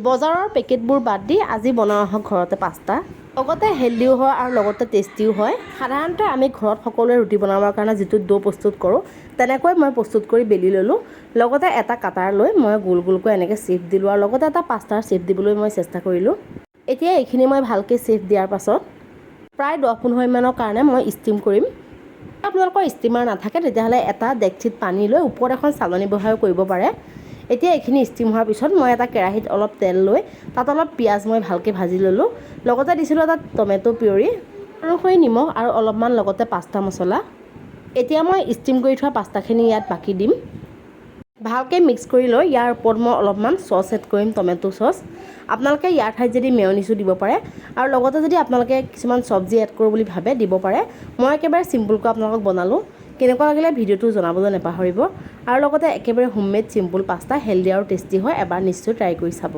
বজাৰৰ পেকেটবোৰ বাদ দি আজি বনাওঁ আহক ঘৰতে পাস্তা। লগতে হেল্ডিও হয় আৰু লগতে টেষ্টিও হয়। সাধাৰণতে আমি ঘৰত সকলোৱে ৰুটি বনাবৰ কাৰণে যিটো ডো প্ৰস্তুত কৰোঁ তেনেকৈ মই প্ৰস্তুত কৰি বেলি ল'লোঁ। লগতে এটা কাটাৰ লৈ মই গোল গোলকৈ এনেকৈ শ্বেপ দিলোঁ আৰু লগতে এটা পাস্তাৰ শ্বেপ দিবলৈ মই চেষ্টা কৰিলোঁ। এতিয়া এইখিনি মই ভালকৈ শ্বেপ দিয়াৰ পাছত প্ৰায় 10-15 মিনিটমানৰ কাৰণে মই ষ্টিম কৰিম। আপোনালোকৰ ষ্টিমাৰ নাথাকে তেতিয়াহ'লে এটা ডেকচিত পানী লৈ ওপৰত এখন চালনী বহাইও কৰিব পাৰে। এতিয়া এইখিনি ষ্টিম হোৱাৰ পিছত মই এটা কেৰাহীত অলপ তেল লৈ তাত অলপ পিঁয়াজ মই ভালকৈ ভাজি ল'লোঁ। লগতে দিছিলোঁ এটা টমেটো পিউৰি, অনুসৰি নিমখ আৰু অলপমান লগতে পাস্তা মছলা। এতিয়া মই ষ্টিম কৰি থোৱা পাস্তাখিনি ইয়াত বাকি দিম। ভালকৈ মিক্স কৰি লৈ ইয়াৰ ওপৰত মই অলপমান চচ এড কৰিম, টমেটো চচ। আপোনালোকে ইয়াৰ ঠাইত যদি মেয়নিজো দিব পাৰে আৰু লগতে যদি আপোনালোকে কিছুমান চব্জি এড কৰোঁ বুলি ভাবে দিব পাৰে। মই একেবাৰে চিম্পুলকৈ আপোনালোকক বনালোঁ। কেনেকুৱা লাগিলে ভিডিঅ'টো জনাবলৈ নাপাহৰিব আৰু লগতে একেবাৰে হোমমেড চিম্পুল পাস্তা হেল্ডি আৰু টেষ্টি হয়, এবাৰ নিশ্চয় ট্ৰাই কৰি চাব।